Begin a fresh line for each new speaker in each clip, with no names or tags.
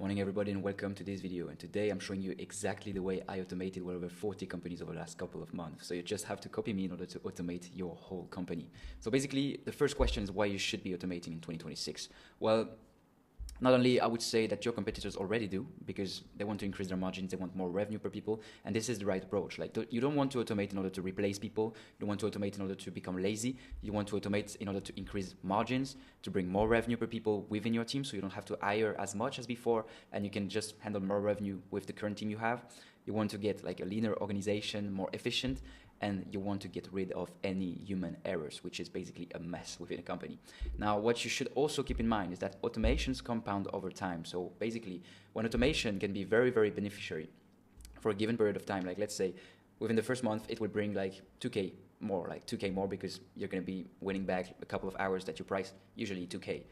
Morning everybody and welcome to this video, and today I'm showing you exactly the way I automated well over 40 companies over the last couple of months. So you just have to copy me in order to automate your whole company. So basically the first question is why you should be automating in 2026. Well, not only I would say that your competitors already do, because they want to increase their margins, they want more revenue per people, and this is the right approach. Like, you don't want to automate in order to replace people, you don't want to automate in order to become lazy, you want to automate in order to increase margins, to bring more revenue per people within your team, so you don't have to hire as much as before, and you can just handle more revenue with the current team you have. You want to get like a leaner organization, more efficient, and you want to get rid of any human errors, which is basically a mess within a company. Now, what you should also keep in mind is that automations compound over time. So basically, when automation can be very, very beneficiary for a given period of time, like let's say within the first month, it will bring like 2K more, like 2K more, because you're going to be winning back a couple of hours that you price usually 2K.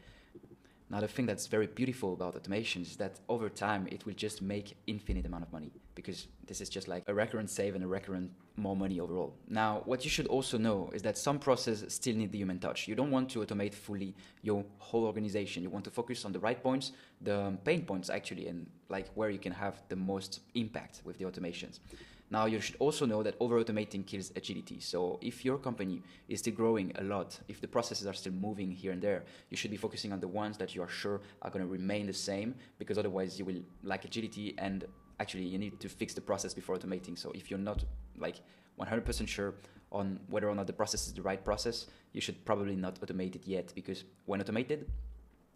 Now, the thing that's very beautiful about automation is that over time, it will just make infinite amount of money, because this is just like a recurrent save and a recurrent more money overall. Now, what you should also know is that some processes still need the human touch. You don't want to automate fully your whole organization. You want to focus on the right points, the pain points actually, and like where you can have the most impact with the automations. Now, you should also know that over-automating kills agility. So if your company is still growing a lot, if the processes are still moving here and there, you should be focusing on the ones that you are sure are going to remain the same, because otherwise you will lack agility, and actually you need to fix the process before automating. So if you're not like 100% sure on whether or not the process is the right process, you should probably not automate it yet, because when automated,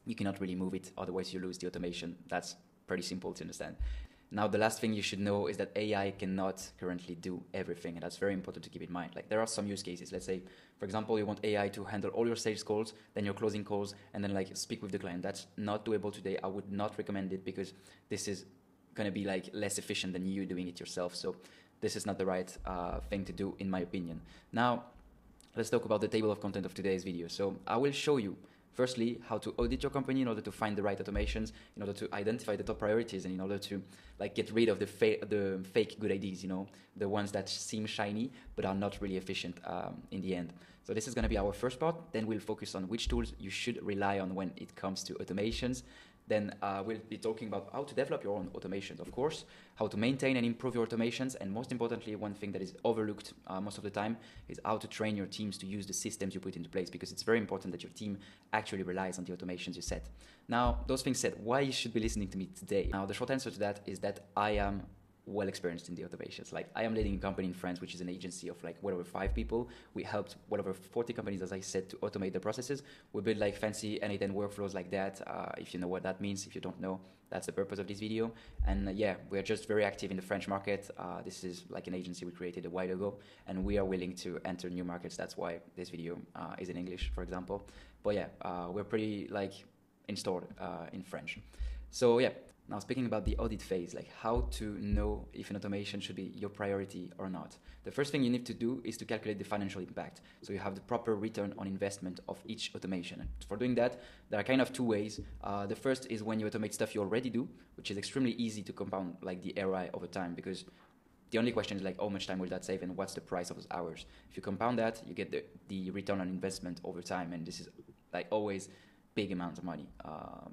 you cannot really move it, otherwise you lose the automation. That's pretty simple to understand. Now, the last thing you should know is that AI cannot currently do everything, and that's very important to keep in mind. Like, there are some use cases. Let's say, for example, you want AI to handle all your sales calls, then your closing calls, and then like speak with the client. That's not doable today. I would not recommend it, because this is going to be like less efficient than you doing it yourself. So this is not the right thing to do, in my opinion. Now, let's talk about the table of content of today's video. So I will show you firstly, how to audit your company in order to find the right automations, in order to identify the top priorities, and in order to like get rid of the fake good ideas, you know, the ones that seem shiny but are not really efficient in the end. So this is going to be our first part. Then we'll focus on which tools you should rely on when it comes to automations. Then we'll be talking about how to develop your own automations, of course, how to maintain and improve your automations, and most importantly, one thing that is overlooked most of the time is how to train your teams to use the systems you put into place, because it's very important that your team actually relies on the automations you set. Now, those things said, why you should be listening to me today? Now, the short answer to that is that I am well experienced in the automations. Like, I am leading a company in France, which is an agency of like whatever 5 people. We helped whatever 40 companies, as I said, to automate the processes. We build like fancy N8N workflows like that. If you know what that means, if you don't know, that's the purpose of this video. And yeah, we're just very active in the French market. This is like an agency we created a while ago, and we are willing to enter new markets. That's why this video is in English, for example. But yeah, we're pretty like installed in French. So yeah. Now, speaking about the audit phase, like how to know if an automation should be your priority or not. The first thing you need to do is to calculate the financial impact. So you have the proper return on investment of each automation. And for doing that, there are kind of 2 ways. The first is when you automate stuff you already do, which is extremely easy to compound like the ROI over time, because the only question is like how much time will that save and what's the price of those hours. If you compound that, you get the return on investment over time, and this is like always big amounts of money.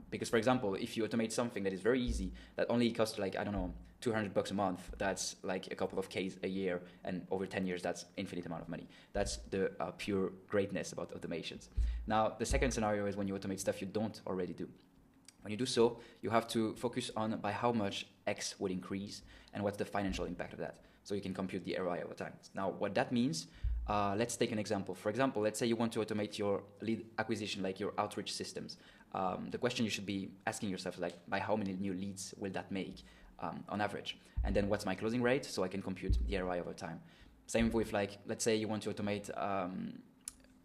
Because for example, if you automate something that is very easy, that only costs like, I don't know, $200 a month, that's like a couple of Ks a year, and over 10 years, that's infinite amount of money. That's the pure greatness about automations. Now, the second scenario is when you automate stuff you don't already do. When you do so, you have to focus on by how much X would increase and what's the financial impact of that, so you can compute the ROI over time. Now, what that means, let's take an example. For example, let's say you want to automate your lead acquisition, like your outreach systems. The question you should be asking yourself is like, by how many new leads will that make on average? And then what's my closing rate, so I can compute the ROI over time. Same with like, let's say you want to automate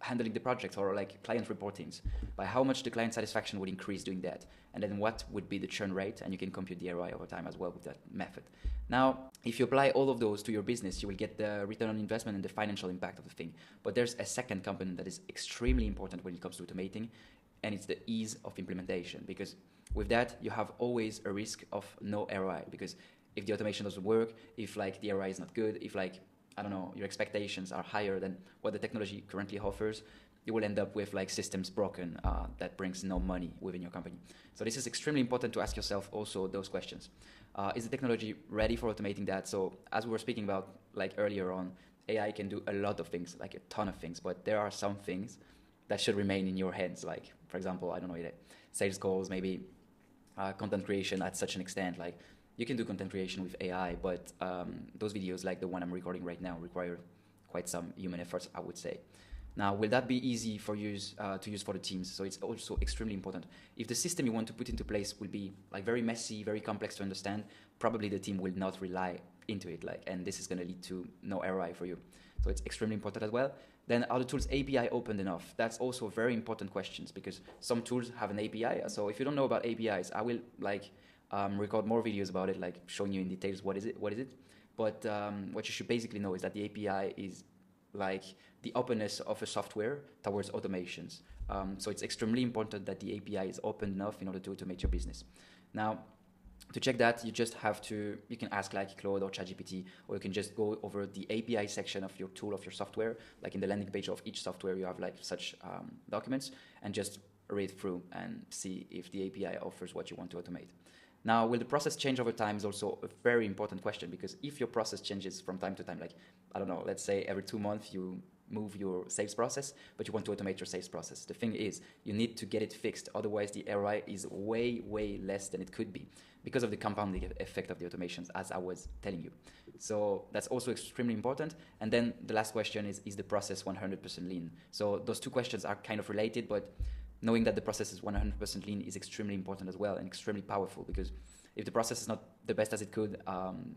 handling the project or like client reportings, by how much the client satisfaction would increase doing that, and then what would be the churn rate, and you can compute the ROI over time as well with that method. Now, if you apply all of those to your business, you will get the return on investment and the financial impact of the thing. But there's a second component that is extremely important when it comes to automating, and it's the ease of implementation, because with that you have always a risk of no ROI, because if the automation doesn't work, if like the ROI is not good, if like, I don't know, your expectations are higher than what the technology currently offers, you will end up with like systems broken that brings no money within your company. So this is extremely important to ask yourself also those questions. Is the technology ready for automating that? So as we were speaking about like earlier on, AI can do a lot of things, like a ton of things, but there are some things that should remain in your hands. Like, for example, I don't know, sales calls, maybe content creation at such an extent. Like, you can do content creation with AI, but those videos, like the one I'm recording right now, require quite some human efforts, I would say. Now, will that be easy for to use for the teams? So it's also extremely important. If the system you want to put into place will be like very messy, very complex to understand, probably the team will not rely into it, and this is going to lead to no ROI for you. So it's extremely important as well. Then are the tools API open enough? That's also very important questions, because some tools have an API. So if you don't know about APIs, I will record more videos about it, like showing you in details what is it. But what you should basically know is that the API is like the openness of a software towards automations. So it's extremely important that the API is open enough in order to automate your business. Now, to check that, you can ask like Claude or ChatGPT, or you can just go over the API section of your tool, of your software. Like in the landing page of each software, you have like such documents, and just read through and see if the API offers what you want to automate. Now, will the process change over time is also a very important question, because if your process changes from time to time, like, I don't know, let's say every 2 months you move your sales process, but you want to automate your sales process. The thing is, you need to get it fixed. Otherwise, the ROI is way, way less than it could be because of the compounding effect of the automations, as I was telling you. So that's also extremely important. And then the last question is the process 100% lean? So those two questions are kind of related, but knowing that the process is 100% lean is extremely important as well, and extremely powerful, because if the process is not the best as it could,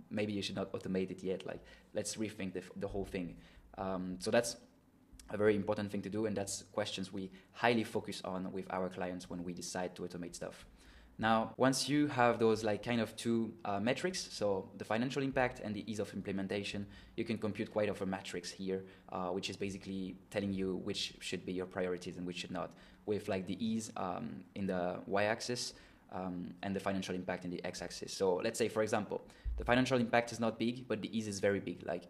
maybe you should not automate it yet. Like, let's rethink the whole thing. So that's a very important thing to do, and that's questions we highly focus on with our clients when we decide to automate stuff. Now, once you have those like kind of two metrics, so the financial impact and the ease of implementation, you can compute quite of a matrix here, which is basically telling you which should be your priorities and which should not, with like the ease in the y-axis and the financial impact in the x-axis. So let's say, for example, the financial impact is not big, but the ease is very big. Like,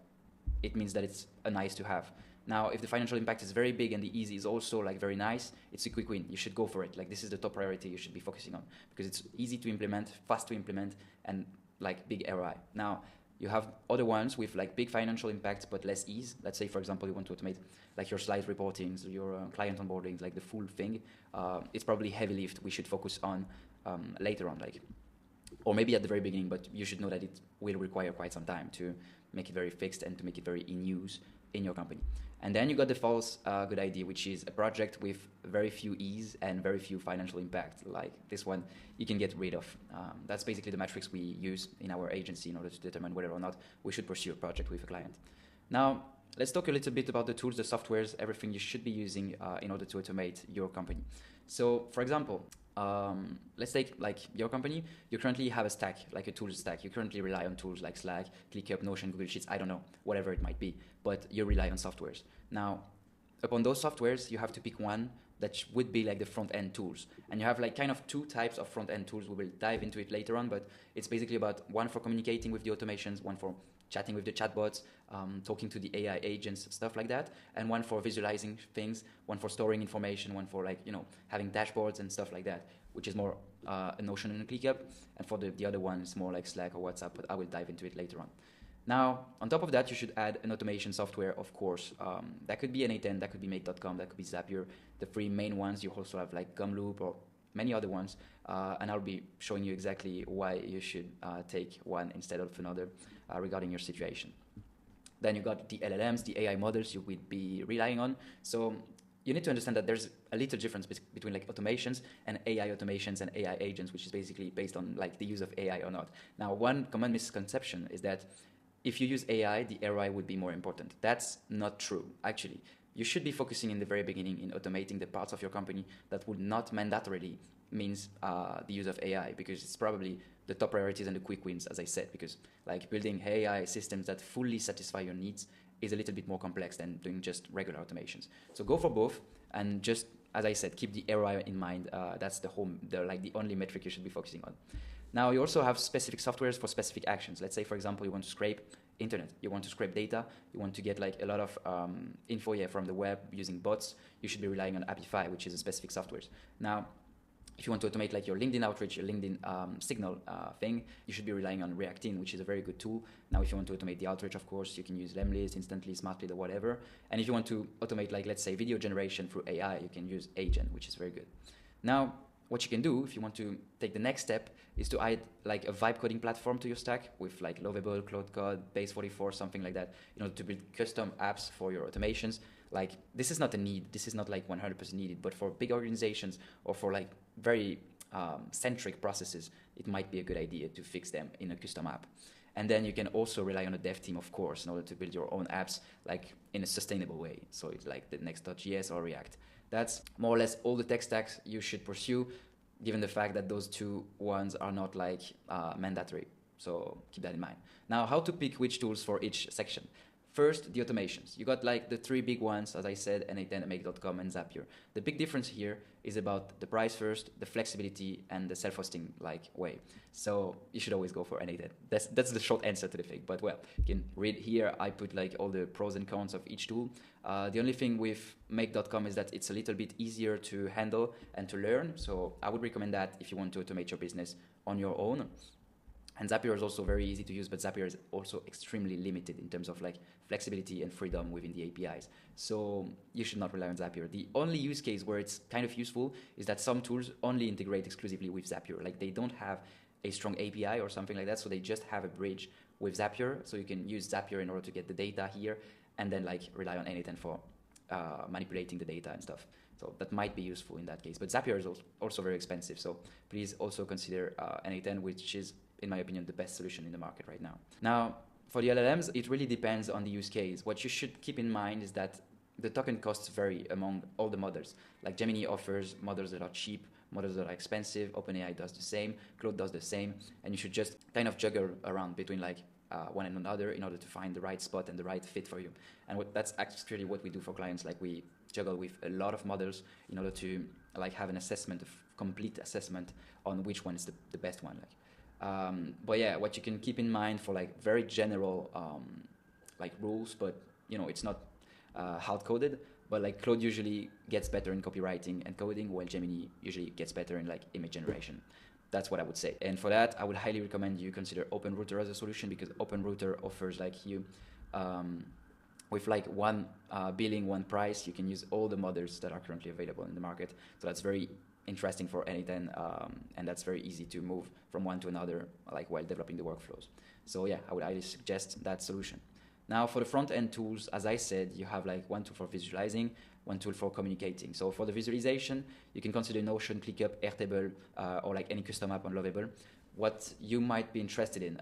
it means that it's a nice to have. Now, if the financial impact is very big and the easy is also like very nice, it's a quick win. You should go for it. Like, this is the top priority you should be focusing on, because it's easy to implement, fast to implement, and like big ROI. Now, you have other ones with like big financial impact but less ease. Let's say, for example, you want to automate like your slide reportings, your client onboarding, like the full thing. It's probably heavy lift we should focus on later on, like, or maybe at the very beginning, but you should know that it will require quite some time to make it very fixed and to make it very in use in your company. And then you got the false good idea, which is a project with very few ease and very few financial impact. Like this one, you can get rid of. That's basically the metrics we use in our agency in order to determine whether or not we should pursue a project with a client. Now, let's talk a little bit about the tools, the softwares, everything you should be using in order to automate your company. So, for example, let's take like your company. You currently have a stack, like a tools stack. You currently rely on tools like Slack, ClickUp, Notion, Google Sheets, I don't know, whatever it might be, but you rely on softwares. Now, upon those softwares, you have to pick one that would be like the front-end tools. And you have like kind of two types of front-end tools. We will dive into it later on, but it's basically about one for communicating with the automations, one for chatting with the chatbots, talking to the AI agents, stuff like that, and one for visualizing things, one for storing information, one for like, having dashboards and stuff like that, which is more a Notion and a ClickUp, and for the other one, it's more like Slack or WhatsApp, but I will dive into it later on. Now, on top of that, you should add an automation software, of course. That could be N8N, that could be Make.com, that could be Zapier, the three main ones. You also have like Gumloop or many other ones, and I'll be showing you exactly why you should take one instead of another regarding your situation. Then you got the LLMs, the AI models you would be relying on. So you need to understand that there's a little difference between like automations and AI automations and AI agents, which is basically based on like the use of AI or not. Now, one common misconception is that if you use AI, the ROI would be more important. That's not true, actually. You should be focusing in the very beginning in automating the parts of your company that would not mandatorily means the use of AI, because it's probably the top priorities and the quick wins, as I said, because like building AI systems that fully satisfy your needs is a little bit more complex than doing just regular automations. So go for both, and just, as I said, keep the ROI in mind. That's the only metric you should be focusing on. Now, you also have specific softwares for specific actions. Let's say, for example, you want to scrape internet. You want to scrape data, you want to get like a lot of info from the web using bots, you should be relying on Apify, which is a specific software. Now, if you want to automate like your LinkedIn outreach, your LinkedIn signal thing, you should be relying on Reactine, which is a very good tool. Now, if you want to automate the outreach, of course, you can use Lemlist, Instantly, Smartly, or whatever. And if you want to automate like, let's say, video generation through AI, you can use Agent, which is very good. Now, what you can do if you want to take the next step is to add like a vibe coding platform to your stack with like Lovable, Cloud Code, Base44, something like that, in order to build custom apps for your automations. Like, this is not a need, this is not like 100% needed, but for big organizations or for like very centric processes, it might be a good idea to fix them in a custom app. And then you can also rely on a dev team, of course, in order to build your own apps like in a sustainable way. So it's like the Next.js or React. That's more or less all the tech stacks you should pursue, given the fact that those two ones are not like mandatory. So keep that in mind. Now, how to pick which tools for each section. First, the automations. You got like the three big ones, as I said, N8N, Make.com, and Zapier. The big difference here is about the price first, the flexibility, and the self-hosting like way. So you should always go for N8N. That's the short answer to the thing. But well, you can read here. I put like all the pros and cons of each tool. The only thing with Make.com is that it's a little bit easier to handle and to learn. So I would recommend that if you want to automate your business on your own. And Zapier is also very easy to use, but Zapier is also extremely limited in terms of like flexibility and freedom within the APIs. So you should not rely on Zapier. The only use case where it's kind of useful is that some tools only integrate exclusively with Zapier. Like they don't have a strong API or something like that, so they just have a bridge with Zapier. So you can use Zapier in order to get the data here and then like rely on N8N for manipulating the data and stuff. So that might be useful in that case. But Zapier is also very expensive. So please also consider N8N, which is, in my opinion, the best solution in the market right now. Now, for the LLMs, it really depends on the use case. What you should keep in mind is that the token costs vary among all the models. Like Gemini offers models that are cheap, models that are expensive, OpenAI does the same, Claude does the same, and you should just kind of juggle around between like one and another in order to find the right spot and the right fit for you. And that's actually what we do for clients. Like we juggle with a lot of models in order to like have an assessment, complete assessment on which one is the best one. But yeah, what you can keep in mind for like very general like rules, but you know, it's not hard coded, but like Claude usually gets better in copywriting and coding, while Gemini usually gets better in like image generation. That's what I would say. And for that, I would highly recommend you consider OpenRouter as a solution, because OpenRouter offers like you with like one billing, one price, you can use all the models that are currently available in the market. So that's very interesting for N8N, and that's very easy to move from one to another, like while developing the workflows. So yeah, I would highly suggest that solution. Now for the front-end tools, as I said, you have like one tool for visualizing, one tool for communicating. So for the visualization, you can consider Notion, ClickUp, Airtable, or like any custom app on Lovable. What you might be interested in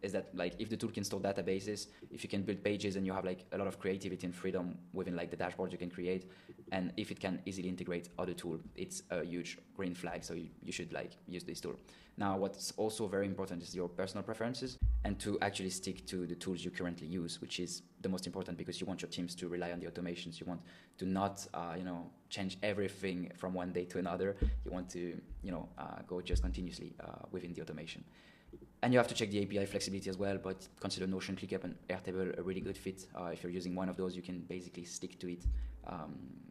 is that like if the tool can store databases, if you can build pages and you have like a lot of creativity and freedom within like the dashboard you can create, and if it can easily integrate other tool, it's a huge green flag. So you should like use this tool. Now, what's also very important is your personal preferences and to actually stick to the tools you currently use, which is the most important, because you want your teams to rely on the automations. You want to not, change everything from one day to another. You want to, go just continuously within the automation. And you have to check the API flexibility as well, but consider Notion, ClickUp, and Airtable a really good fit. If you're using one of those, you can basically stick to it.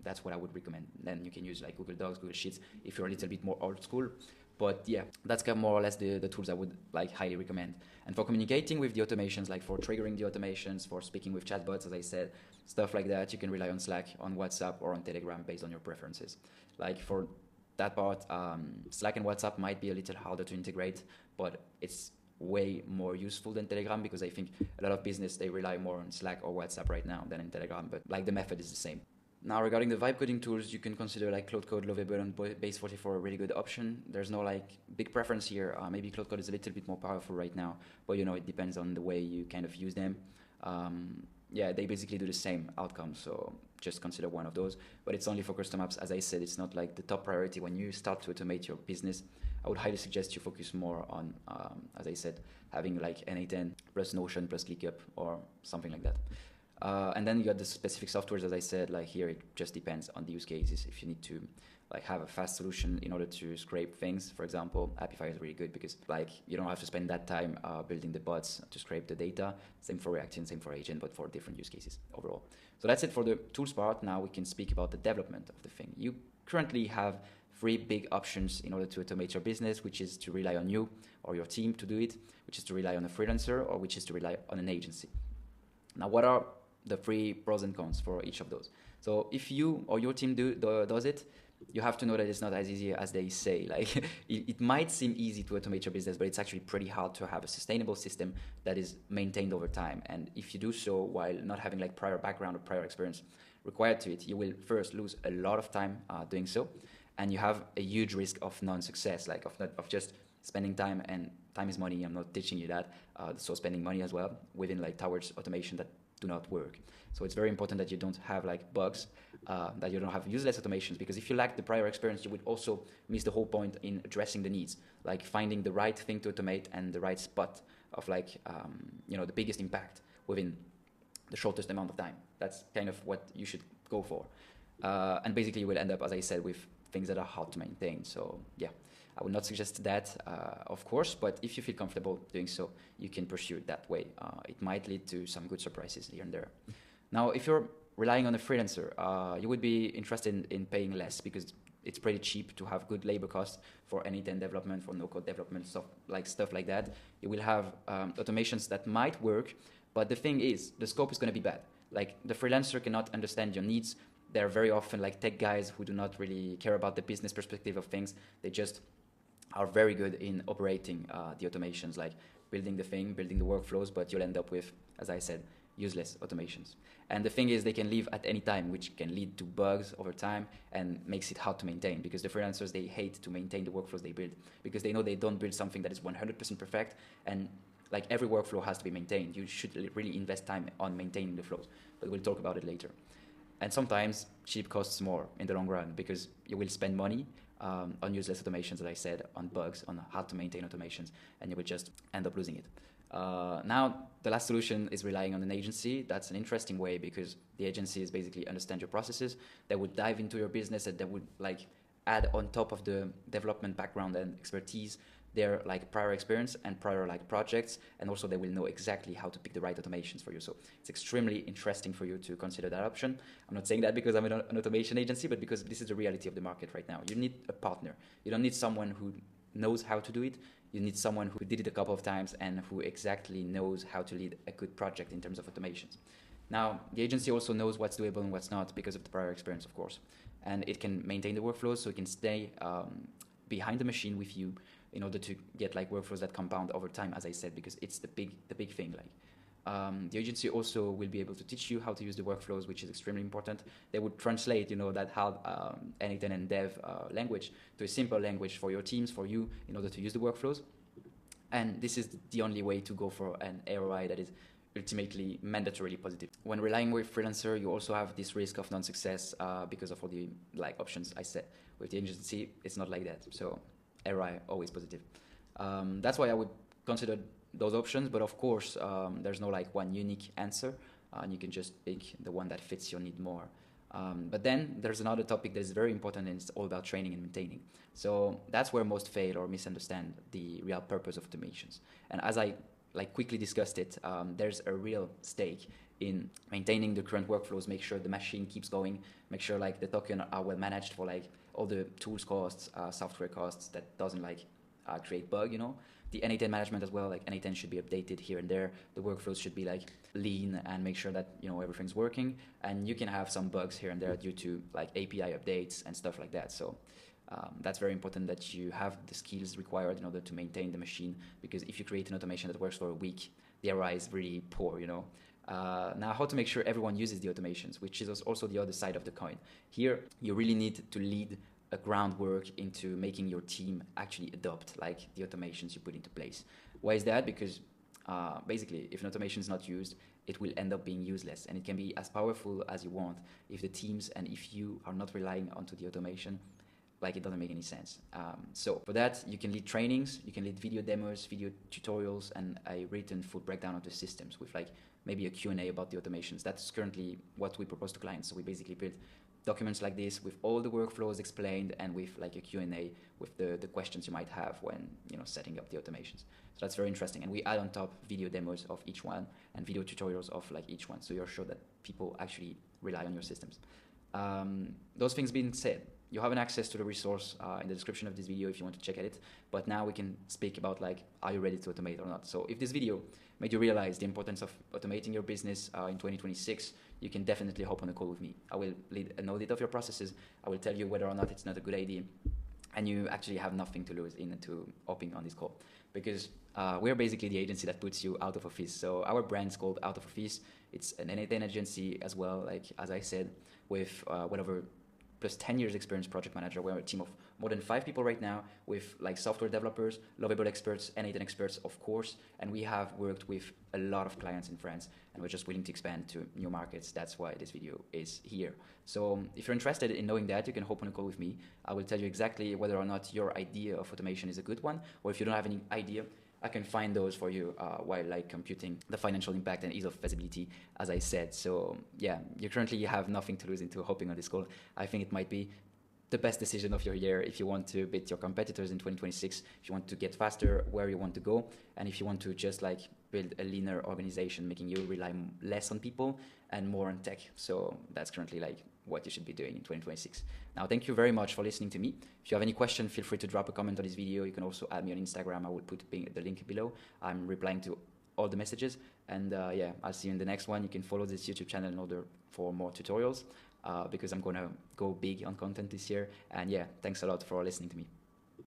That's what I would recommend. Then you can use like Google Docs, Google Sheets if you're a little bit more old school. But yeah, that's kind of more or less the tools I would like highly recommend. And for communicating with the automations, like for triggering the automations, for speaking with chatbots, as I said, stuff like that, you can rely on Slack, on WhatsApp, or on Telegram based on your preferences. Like for that part, Slack and WhatsApp might be a little harder to integrate, but it's way more useful than Telegram, because I think a lot of business, they rely more on Slack or WhatsApp right now than in Telegram, but like the method is the same. Now, regarding the vibe coding tools, you can consider like Cloud Code, Lovable, and Base44 a really good option. There's no like big preference here. Maybe Cloud Code is a little bit more powerful right now, but it depends on the way you kind of use them. They basically do the same outcome, so just consider one of those. But it's only for custom apps. As I said, it's not like the top priority when you start to automate your business. I would highly suggest you focus more on, as I said, having like N8N plus Notion plus ClickUp or something like that. And then you got the specific softwares, as I said, like here it just depends on the use cases. If you need to like have a fast solution in order to scrape things. For example, Apify is really good because like you don't have to spend that time building the bots to scrape the data. Same for React, same for Agent, but for different use cases overall. So that's it for the tools part. Now we can speak about the development of the thing. You currently have three big options in order to automate your business, which is to rely on you or your team to do it, which is to rely on a freelancer, or which is to rely on an agency. Now, what are the three pros and cons for each of those? So if you or your team does it, you have to know that it's not as easy as they say. Like it might seem easy to automate your business, but it's actually pretty hard to have a sustainable system that is maintained over time. And if you do so while not having like prior background or prior experience required to it, you will first lose a lot of time doing so, and you have a huge risk of non-success, like of just spending time, and time is money. I'm not teaching you that. So spending money as well within like towards automation that do not work. So it's very important that you don't have like bugs, that you don't have useless automations, because if you lack the prior experience, you would also miss the whole point in addressing the needs, like finding the right thing to automate and the right spot of like, the biggest impact within the shortest amount of time. That's kind of what you should go for. And basically you will end up, as I said, with things that are hard to maintain. So yeah, I would not suggest that, of course, but if you feel comfortable doing so, you can pursue it that way. It might lead to some good surprises here and there. Now, if you're relying on a freelancer, you would be interested in paying less, because it's pretty cheap to have good labor costs for N8N development, for no-code development, stuff like that. You will have automations that might work, but the thing is, the scope is going to be bad. Like the freelancer cannot understand your needs. They're very often like tech guys who do not really care about the business perspective of things. They just are very good in operating the automations, like building the thing, building the workflows, but you'll end up with, as I said, useless automations. And the thing is, they can leave at any time, which can lead to bugs over time and makes it hard to maintain, because the freelancers, they hate to maintain the workflows they build, because they know they don't build something that is 100% perfect, and like every workflow has to be maintained. You should really invest time on maintaining the flows, but we'll talk about it later. And sometimes cheap costs more in the long run, because you will spend money on useless automations, as I said, on bugs, on how to maintain automations, and you will just end up losing it. Now, the last solution is relying on an agency. That's an interesting way, because the agencies basically understand your processes. They would dive into your business, and they would like add on top of the development background and expertise their like prior experience and prior like projects, and also they will know exactly how to pick the right automations for you. So it's extremely interesting for you to consider that option. I'm not saying that because I'm an automation agency, but because this is the reality of the market right now. You need a partner. You don't need someone who knows how to do it. You need someone who did it a couple of times and who exactly knows how to lead a good project in terms of automations. Now, the agency also knows what's doable and what's not, because of the prior experience, of course. And it can maintain the workflows, so it can stay behind the machine with you in order to get like workflows that compound over time, as I said, because it's the big thing. Like the agency also will be able to teach you how to use the workflows, which is extremely important. They would translate, that hard N8N and dev language to a simple language for your teams, for you, in order to use the workflows. And this is the only way to go for an ROI that is ultimately mandatorily positive. When relying with freelancer, you also have this risk of non-success because of all the like options I said. With the agency, it's not like that. So ROI always positive. That's why I would consider those options, but of course there's no like one unique answer, and you can just pick the one that fits your need more. But then there's another topic that is very important, and it's all about training and maintaining. So that's where most fail or misunderstand the real purpose of automations. And as I like quickly discussed it, there's a real stake in maintaining the current workflows, make sure the machine keeps going, make sure like the token are well managed for like all the tools costs, software costs, that doesn't like create bug, The N8N management as well, like N8N should be updated here and there. The workflows should be like lean and make sure that, everything's working. And you can have some bugs here and there due to like API updates and stuff like that. So that's very important that you have the skills required in order to maintain the machine, because if you create an automation that works for a week, the ROI is really poor, Now, how to make sure everyone uses the automations, which is also the other side of the coin. Here, you really need to lead a groundwork into making your team actually adopt like the automations you put into place. Why is that? Because basically, if an automation is not used, it will end up being useless, and it can be as powerful as you want if the teams and if you are not relying onto the automation. Like, it doesn't make any sense. So for that, you can lead trainings, you can lead video demos, video tutorials, and a written full breakdown of the systems with like maybe a Q&A about the automations. That's currently what we propose to clients. So we basically build documents like this with all the workflows explained and with like a Q&A with the questions you might have when, you know, setting up the automations. So that's very interesting. And we add on top video demos of each one and video tutorials of like each one. So you're sure that people actually rely on your systems. Those things being said, you have an access to the resource in the description of this video if you want to check at it. But now we can speak about like, are you ready to automate or not? So if this video made you realize the importance of automating your business in 2026, you can definitely hop on a call with me. I will lead an audit of your processes. I will tell you whether or not it's not a good idea. And you actually have nothing to lose into hopping on this call, because we're basically the agency that puts you out of office. So our brand's called Out of Office. It's an N8N agency as well, like as I said, with whatever plus 10 years experience project manager. We're a team of more than 5 people right now with like software developers, Lovable experts, N8N experts, of course. And we have worked with a lot of clients in France, and we're just willing to expand to new markets. That's why this video is here. So if you're interested in knowing that, you can hop on a call with me. I will tell you exactly whether or not your idea of automation is a good one, or if you don't have any idea, I can find those for you while like computing the financial impact and ease of feasibility, as I said. So yeah, you currently have nothing to lose into hopping on this call. I think it might be the best decision of your year if you want to beat your competitors in 2026, if you want to get faster where you want to go, and if you want to just like build a leaner organization, making you rely less on people and more on tech. So that's currently like what you should be doing in 2026. Now, thank you very much for listening to me. If you have any question, feel free to drop a comment on this video. You can also add me on Instagram. I will put the link below. I'm replying to all the messages. And yeah, I'll see you in the next one. You can follow this YouTube channel in order for more tutorials because I'm going to go big on content this year. And yeah, thanks a lot for listening to me.